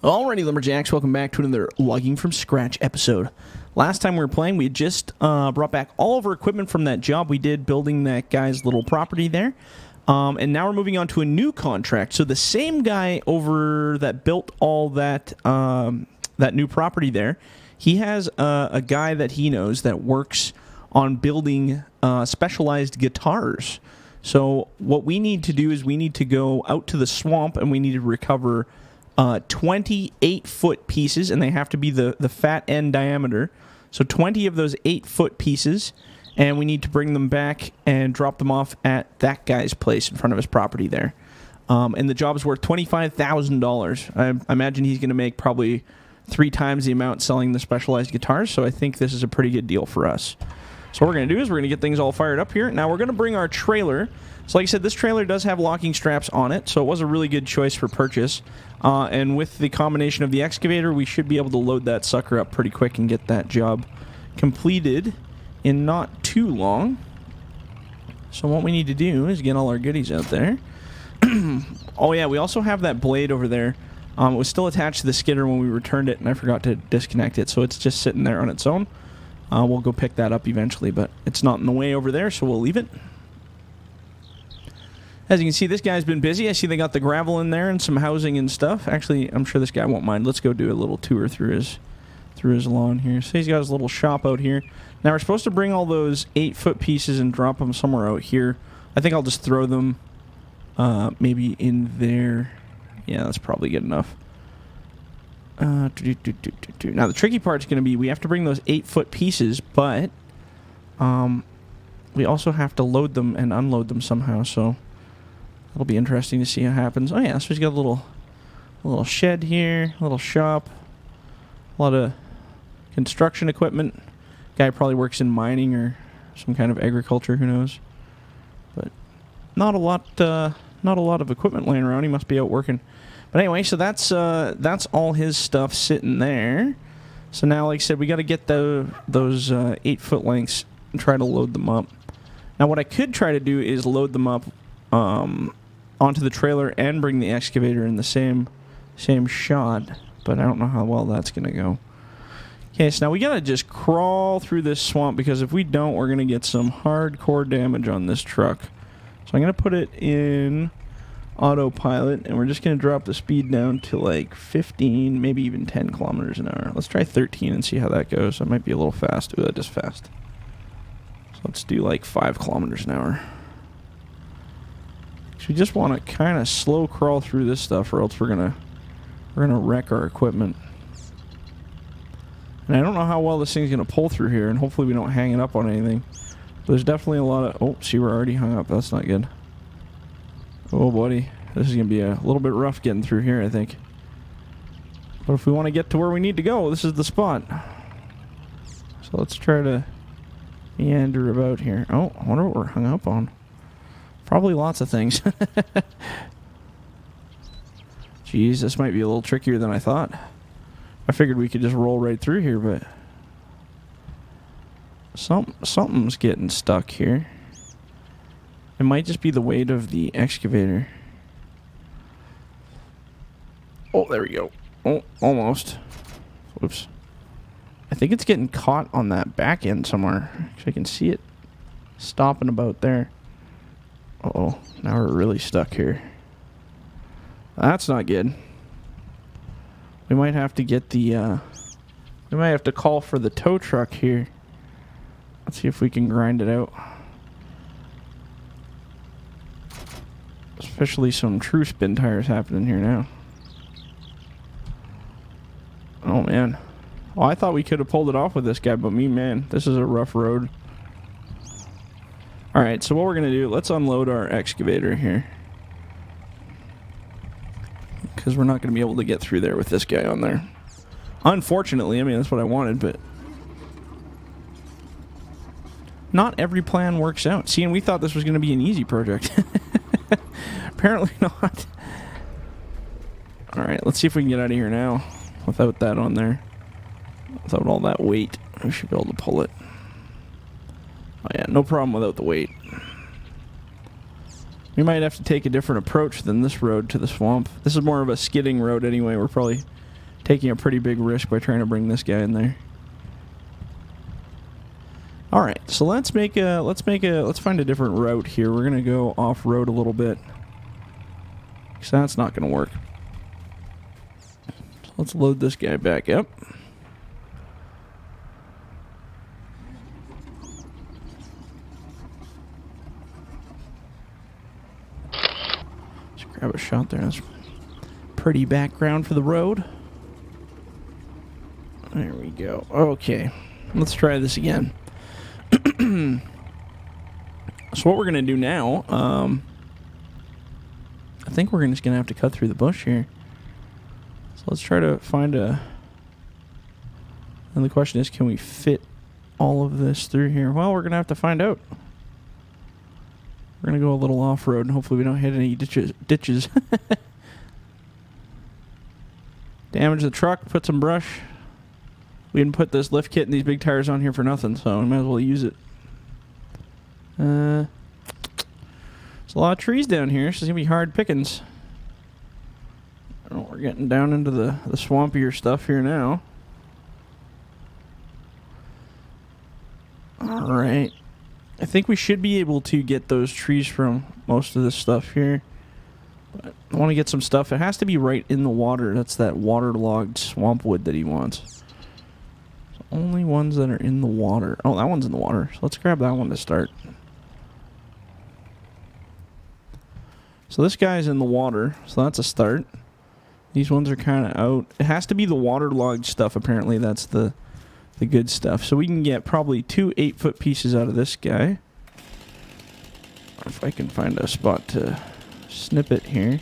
Alrighty, Lumberjacks, welcome back to another Logging from Scratch episode. Last time we were playing, we had just brought back all of our equipment from that job we did building that guy's little property there. And now we're moving on to a new contract. So the same guy over that built all that that new property there, he has a guy that he knows that works on building specialized guitars. So what we need to do is we need to go out to the swamp and we need to recover 28-foot pieces, and they have to be the fat end diameter. So 20 of those 8-foot pieces, and we need to bring them back and drop them off at that guy's place in front of his property there. And the job is worth $25,000. I imagine he's going to make probably 3 times the amount selling the specialized guitars, so I think this is a pretty good deal for us. So what we're going to do is we're going to get things all fired up here. Now we're going to bring our trailer. So like I said, this trailer does have locking straps on it, so it was a really good choice for purchase. And with the combination of the excavator, we should be able to load that sucker up pretty quick and get that job completed in not too long. So what we need to do is get all our goodies out there. Oh yeah, we also have that blade over there. It was still attached to the skidder when we returned it, and I forgot to disconnect it, so it's just sitting there on its own. We'll go pick that up eventually, but it's not in the way over there, so we'll leave it. As you can see, this guy's been busy. I see they got the gravel in there and some housing and stuff. Actually, I'm sure this guy won't mind. Let's go do a little tour through his lawn here. So he's got his little shop out here. Now we're supposed to bring all those 8-foot pieces and drop them somewhere out here. I think I'll just throw them maybe in there. Yeah, that's probably good enough. Now the tricky part's going to be we have to bring those 8-foot pieces, but we also have to load them and unload them somehow, so it'll be interesting to see how it happens. Oh yeah, so he's got a little shed here, a little shop, a lot of construction equipment. Guy probably works in mining or some kind of agriculture, who knows. But not a lot of equipment laying around. He must be out working. But anyway, so that's all his stuff sitting there. So now, like I said, we got to get those 8-foot lengths and try to load them up. Now, what I could try to do is load them up onto the trailer and bring the excavator in the same shot, but I don't know how well that's going to go. Okay, so now we got to just crawl through this swamp, because if we don't, we're going to get some hardcore damage on this truck. So I'm going to put it in autopilot, and we're just going to drop the speed down to like 15, maybe even 10 kilometers an hour. Let's try 13 and see how that goes. That might be a little fast. Ooh, that is fast. So let's do like 5 kilometers an hour. So we just want to kind of slow crawl through this stuff, or else we're gonna wreck our equipment. And I don't know how well this thing's gonna pull through here, and hopefully we don't hang it up on anything. But there's definitely a lot of... Oh, see, we're already hung up. That's not good. Oh, buddy. This is gonna be a little bit rough getting through here, I think. But if we want to get to where we need to go, this is the spot. So let's try to meander about here. Oh, I wonder what we're hung up on. Probably lots of things. Jeez, this might be a little trickier than I thought. I figured we could just roll right through here, but something's getting stuck here. It might just be the weight of the excavator. Oh, there we go. Oh, almost. Whoops. I think it's getting caught on that back end somewhere. Actually, I can see it stopping about there. Uh-oh, now we're really stuck here. That's not good. We might have to get the, we might have to call for the tow truck here. Let's see if we can grind it out. Especially some true spin tires happening here now. Oh, man. Well, I thought we could have pulled it off with this guy, but man, this is a rough road. Alright, so what we're going to do, let's unload our excavator here. Because we're not going to be able to get through there with this guy on there. Unfortunately, I mean, that's what I wanted, but not every plan works out. See, and we thought this was going to be an easy project. Apparently not. Alright, let's see if we can get out of here now without that on there. Without all that weight, we should be able to pull it. Oh yeah, no problem without the weight. We might have to take a different approach than this road to the swamp. This is more of a skidding road anyway. We're probably taking a pretty big risk by trying to bring this guy in there. All right, so let's find a different route here. We're gonna go off-road a little bit, because that's not gonna work. So let's load this guy back up. Let's grab a shot there. That's pretty background for the road. There we go. Okay, let's try this again. So what we're going to do now, I think we're just going to have to cut through the bush here. So let's try to find a... And the question is, can we fit all of this through here? Well, we're going to have to find out. We're going to go a little off-road, and hopefully we don't hit any ditches. Damage the truck, put some brush. We didn't put this lift kit and these big tires on here for nothing, so we might as well use it. There's a lot of trees down here, so it's going to be hard pickings. Oh, we're getting down into the swampier stuff here now. Alright. I think we should be able to get those trees from most of this stuff here. But I want to get some stuff. It has to be right in the water. That's that waterlogged swamp wood that he wants. So only ones that are in the water. Oh, that one's in the water. So let's grab that one to start. So this guy's in the water, so that's a start. These ones are kind of out. It has to be the waterlogged stuff, apparently. That's the good stuff. So we can get probably 2 8-foot pieces out of this guy. Or if I can find a spot to snip it here.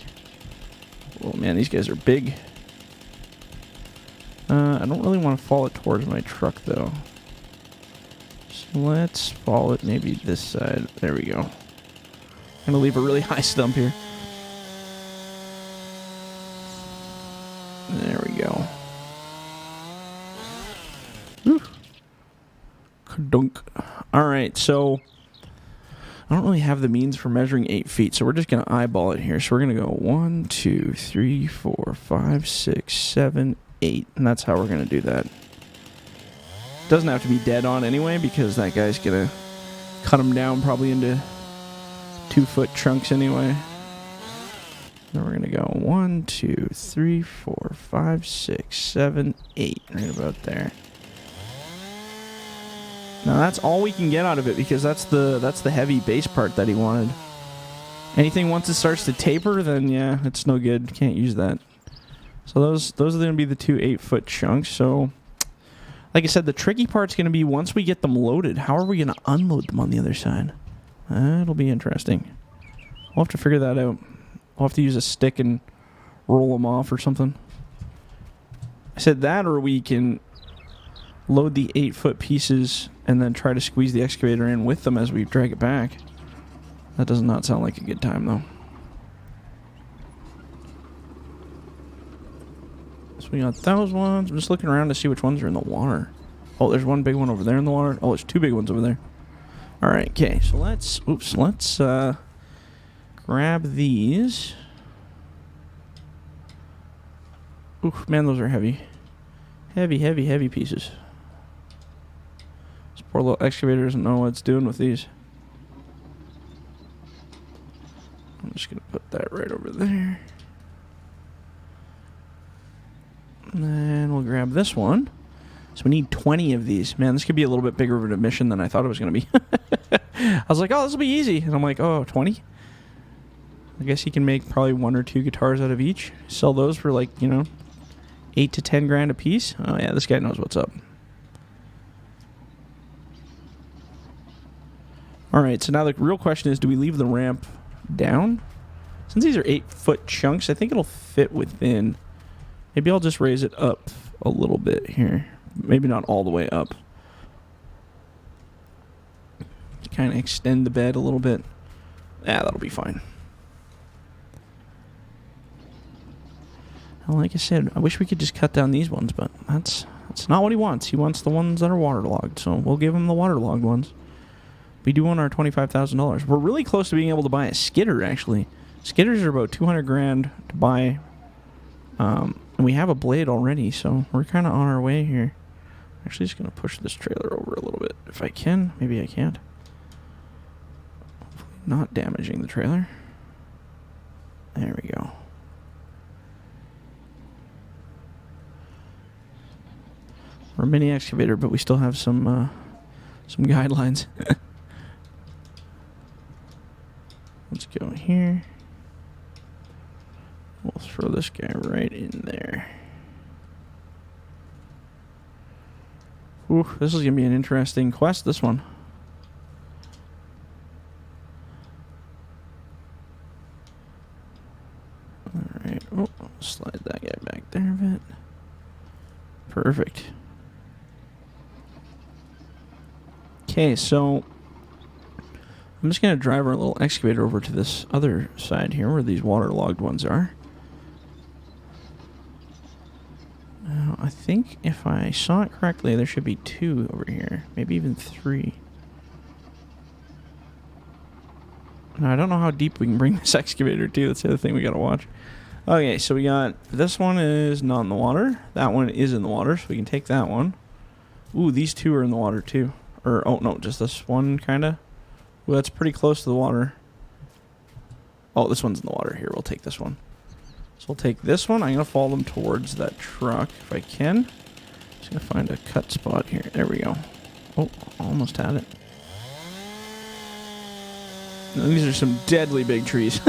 Oh man, these guys are big. I don't really want to fall it towards my truck, though. So let's fall it maybe this side. There we go. I'm going to leave a really high stump here. There we go. Whew. Kadunk. Alright, so I don't really have the means for measuring 8 feet, so we're just going to eyeball it here. So we're going to go 1, 2, 3, 4, 5, 6, 7, 8. And that's how we're going to do that. Doesn't have to be dead on anyway, because that guy's going to cut them down probably into 2-foot chunks anyway. Then we're going to go 1, 2, 3, 4, 5, 6, 7, 8. Right about there. Now that's all we can get out of it, because that's the heavy base part that he wanted. Anything once it starts to taper, then yeah, it's no good. Can't use that. So those are going to be the 2 8-foot chunks. So like I said, the tricky part's going to be once we get them loaded, how are we going to unload them on the other side? It'll be interesting. We'll have to figure that out. We'll have to use a stick and roll them off or something. I said that, or we can load the 8-foot pieces and then try to squeeze the excavator in with them as we drag it back. That does not sound like a good time, though. So we got those ones. I'm just looking around to see which ones are in the water. Oh, there's one big one over there in the water. Oh, there's 2 big ones over there. Alright, okay, so let's grab these. Oof, man, those are heavy. Heavy pieces. This poor little excavator doesn't know what it's doing with these. I'm just going to put that right over there. And then we'll grab this one. So we need 20 of these. Man, this could be a little bit bigger of a mission than I thought it was going to be. I was like, oh, this will be easy. And I'm like, oh, 20? I guess you can make probably 1 or 2 guitars out of each. Sell those for like, 8 to 10 grand a piece. Oh, yeah, this guy knows what's up. All right, so now the real question is, do we leave the ramp down? Since these are 8-foot chunks, I think it'll fit within. Maybe I'll just raise it up a little bit here. Maybe not all the way up. Kind of extend the bed a little bit. Yeah, that'll be fine. Well, like I said, I wish we could just cut down these ones, but that's not what he wants. He wants the ones that are waterlogged, so we'll give him the waterlogged ones. We do want our $25,000. We're really close to being able to buy a skidder, actually. Skidders are about 200 grand to buy And we have a blade already, so we're kind of on our way here. Actually, just going to push this trailer over a little bit if I can. Maybe I can't. Hopefully not damaging the trailer. There we go. We're a mini excavator, but we still have some guidelines. Let's go here. We'll throw this guy right in there. Ooh, this is going to be an interesting quest, this one. Alright, oh, slide that guy back there a bit. Perfect. Okay, so I'm just going to drive our little excavator over to this other side here where these waterlogged ones are. Now, I think if I saw it correctly, there should be 2 over here. Maybe even 3. Now, I don't know how deep we can bring this excavator to. That's the other thing we got to watch. Okay, so we got... This one is not in the water. That one is in the water, so we can take that one. Ooh, these 2 are in the water, too. Or, oh, no, just this one, kind of. Ooh, that's pretty close to the water. Oh, this one's in the water. Here, we'll take this one. So we'll take this one. I'm going to follow them towards that truck if I can. Just going to find a cut spot here. There we go. Oh, almost had it. Now, these are some deadly big trees.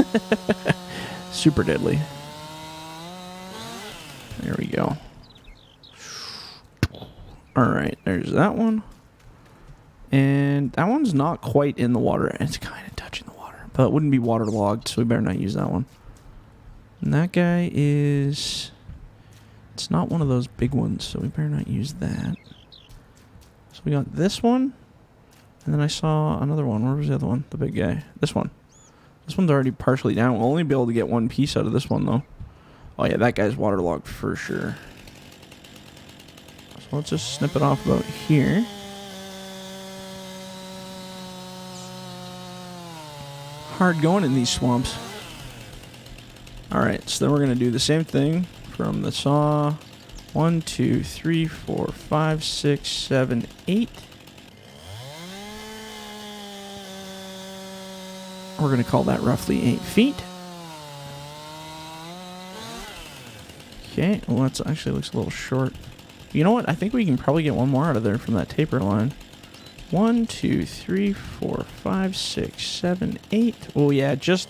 Super deadly. There we go. Alright, there's that one. And that one's not quite in the water. It's kind of touching the water. But it wouldn't be waterlogged, so we better not use that one. And that guy is... It's not one of those big ones, so we better not use that. So we got this one. And then I saw another one. Where was the other one? The big guy. This one. This one's already partially down. We'll only be able to get one piece out of this one, though. Oh, yeah, that guy's waterlogged for sure. So let's just snip it off about here. Hard going in these swamps. Alright, so then we're going to do the same thing from the saw. 1, 2, 3, 4, 5, 6, 7, 8. We're going to call that roughly 8 feet. Okay, well that actually looks a little short. You know what? I think we can probably get one more out of there from that taper line. 1, 2, 3, 4, 5, 6, 7, 8. Oh yeah, it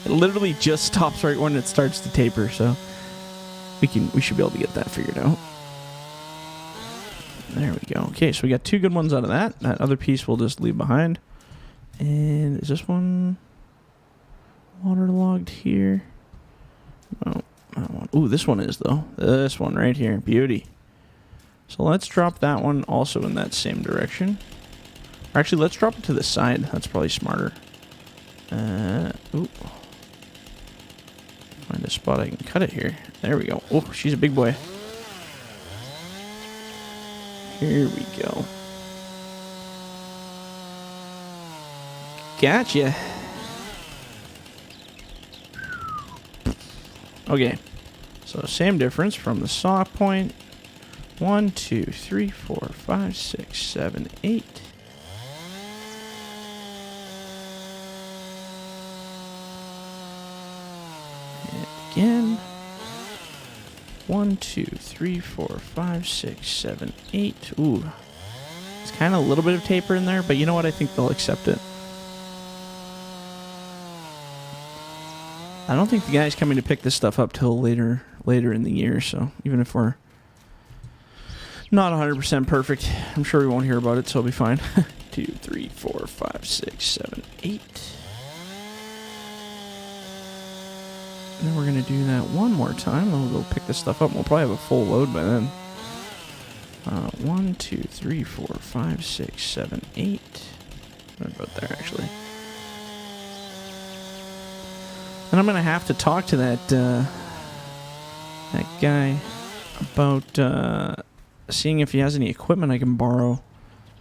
literally just stops right when it starts to taper, so we should be able to get that figured out. There we go. Okay, so we got 2 good ones out of that. That other piece we'll just leave behind. And is this one waterlogged here? Oh, that one. Ooh, this one is though. This one right here. Beauty. So let's drop that one also in that same direction. Or actually, let's drop it to the side. That's probably smarter. Ooh. Find a spot I can cut it here. There we go. Oh, she's a big boy. Here we go. Gotcha. Okay. So same difference from the saw point. 1, 2, 3, 4, 5, 6, 7, 8. And again. 1, 2, 3, 4, 5, 6, 7, 8. Ooh. It's kind of a little bit of taper in there, but you know what? I think they'll accept it. I don't think the guy's coming to pick this stuff up till later in the year, so even if we're not 100% perfect, I'm sure we won't hear about it, so it'll be fine. 2, 3, 4, 5, 6, 7, 8. And then we're going to do that one more time, and we'll go pick this stuff up, and we'll probably have a full load by then. 1, 2, 3, 4, 5, 6, 7, 8. Right about there, actually. And I'm going to have to talk to that guy about seeing if he has any equipment I can borrow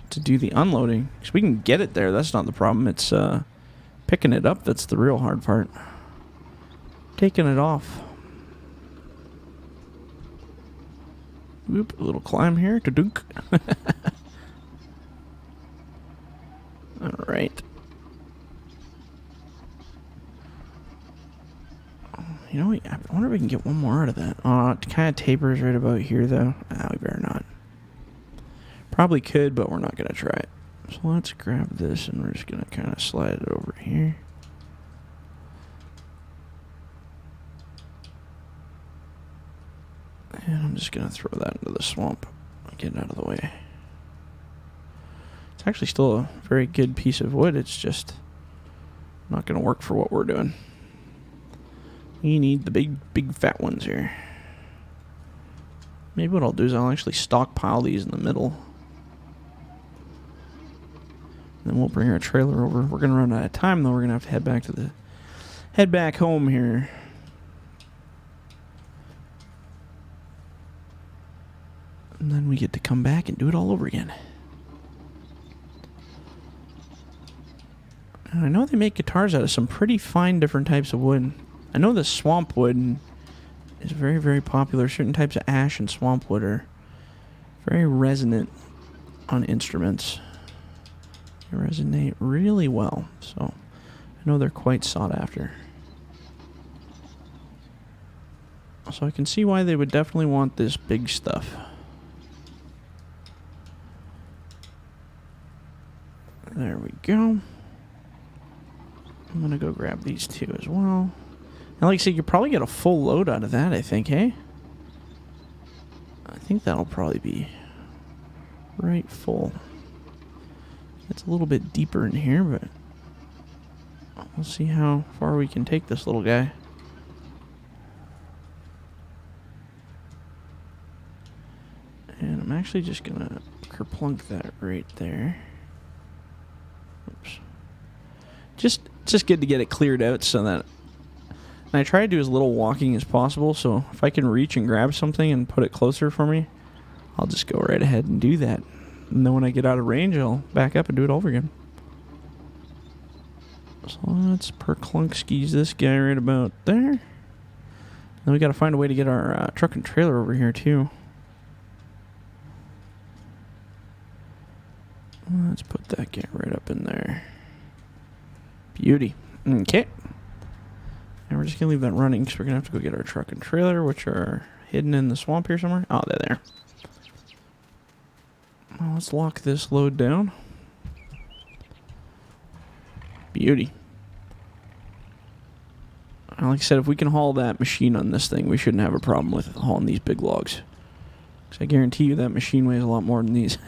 to do the unloading. Because we can get it there. That's not the problem. It's picking it up that's the real hard part. Taking it off. Whoop, a little climb here. To-dunk. Alright. You know, I wonder if we can get one more out of that. Oh, it kind of tapers right about here, though. Ah, we better not. Probably could, but we're not going to try it. So let's grab this, and we're just going to kind of slide it over here. And I'm just going to throw that into the swamp. Get it out of the way. It's actually still a very good piece of wood. It's just not going to work for what we're doing. We need the big fat ones here. Maybe what I'll do is I'll actually stockpile these in the middle. And then we'll bring our trailer over. We're going to run out of time, though. We're going to have to head back home here. And then we get to come back and do it all over again. And I know they make guitars out of some pretty fine different types of wood. I know the swamp wood is very, very popular. Certain types of ash and swamp wood are very resonant on instruments. They resonate really well. So I know they're quite sought after. So I can see why they would definitely want this big stuff. There we go. I'm going to go grab these two as well. And like I said, you probably get a full load out of that, I think, hey? I think that'll probably be right full. It's a little bit deeper in here, but we'll see how far we can take this little guy. And I'm actually just going to kerplunk that right there. Oops. Just good to get it cleared out so that... And I try to do as little walking as possible, so if I can reach and grab something and put it closer for me, I'll just go right ahead and do that. And then when I get out of range, I'll back up and do it over again. So let's perclunk-skis this guy right about there. Then we got to find a way to get our truck and trailer over here, too. Let's put that guy right up in there. Beauty. Okay. And we're just going to leave that running because we're going to have to go get our truck and trailer, which are hidden in the swamp here somewhere. Oh, they're there. Well, let's lock this load down. Beauty. Like I said, if we can haul that machine on this thing, we shouldn't have a problem with hauling these big logs. Because I guarantee you that machine weighs a lot more than these.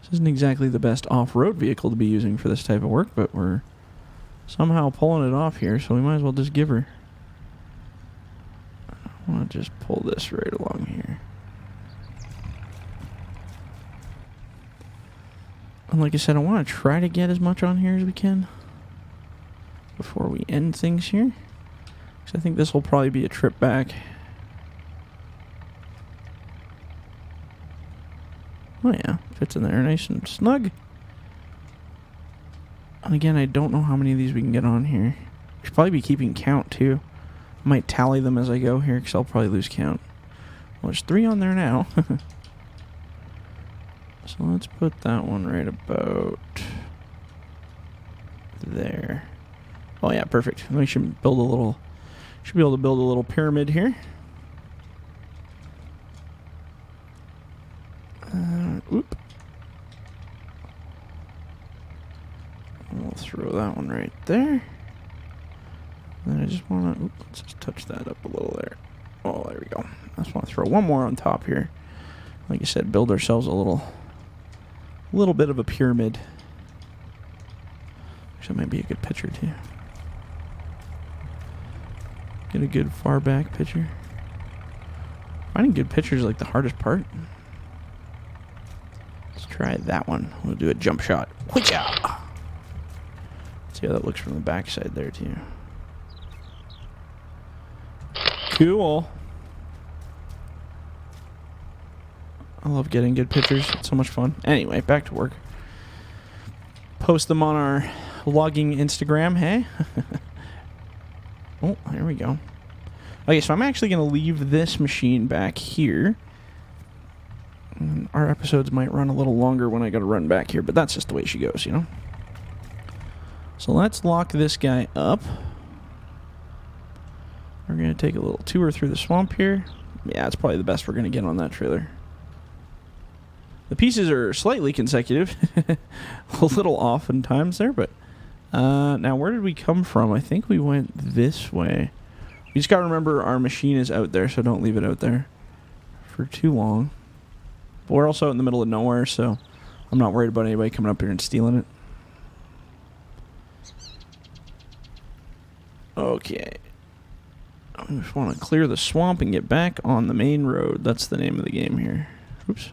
This isn't exactly the best off-road vehicle to be using for this type of work, but we're somehow pulling it off here, so we might as well just give her. I want to just pull this right along here. And like I said, I want to try to get as much on here as we can before we end things here. Because I think this will probably be a trip back. Oh yeah, fits in there nice and snug. And again, I don't know how many of these we can get on here. We should probably be keeping count too. I might tally them as I go here because I'll probably lose count. Well, there's 3 on there now. So let's put that one right about there. Oh yeah, perfect. We should build a little. Should be able to build a little pyramid here. Oop. We'll throw that one right there. And then I just want to, let's just touch that up a little there. Oh, there we go. I just want to throw one more on top here. Like I said, build ourselves a little bit of a pyramid. Actually, that might be a good picture too. Get a good far back picture. Finding good pictures is like the hardest part. Let's try that one. We'll do a jump shot. Whoocha! See how that looks from the backside there too. Cool. I love getting good pictures. It's so much fun. Anyway, back to work. Post them on our logging Instagram, hey? Oh, here we go. Okay, so I'm actually going to leave this machine back here. And our episodes might run a little longer when I got to run back here, but that's just the way she goes, you know? So let's lock this guy up. We're going to take a little tour through the swamp here. Yeah, it's probably the best we're going to get on that trailer. The pieces are slightly consecutive. A little off in times there, but... now, where did we come from? I think we went this way. You just got to remember our machine is out there, so don't leave it out there for too long. But we're also out in the middle of nowhere, so I'm not worried about anybody coming up here and stealing it. Okay. I just want to clear the swamp and get back on the main road. That's the name of the game here. Oops.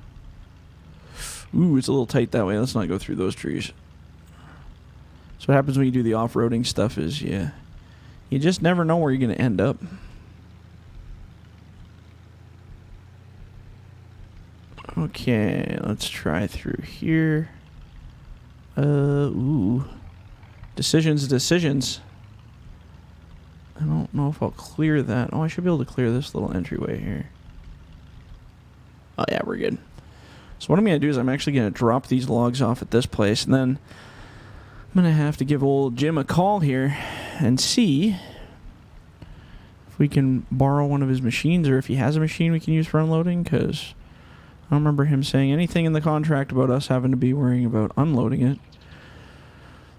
Ooh, it's a little tight that way. Let's not go through those trees. So what happens when you do the off-roading stuff is you just never know where you're going to end up. Okay, let's try through here. Ooh. Decisions. I don't know if I'll clear that. Oh, I should be able to clear this little entryway here. Oh, yeah, we're good. So what I'm going to do is I'm actually going to drop these logs off at this place, and then I'm going to have to give old Jim a call here and see if we can borrow one of his machines, or if he has a machine we can use for unloading, because I don't remember him saying anything in the contract about us having to be worrying about unloading it.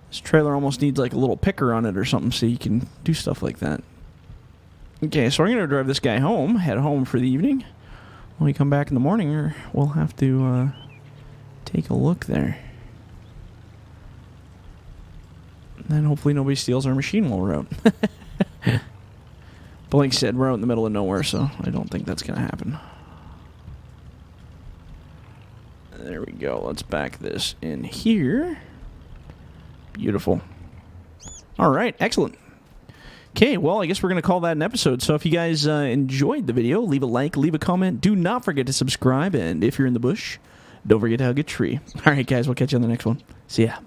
This trailer almost needs like a little picker on it or something so you can do stuff like that. Okay, so we're going to drive this guy home, head home for the evening. When we come back in the morning, or we'll have to take a look there. And then hopefully nobody steals our machine while we're out. But like I said, we're out in the middle of nowhere, so I don't think that's going to happen. There we go. Let's back this in here. Beautiful. All right, excellent. Okay, well, I guess we're going to call that an episode. So if you guys enjoyed the video, leave a like, leave a comment. Do not forget to subscribe. And if you're in the bush, don't forget to hug a tree. All right, guys, we'll catch you on the next one. See ya.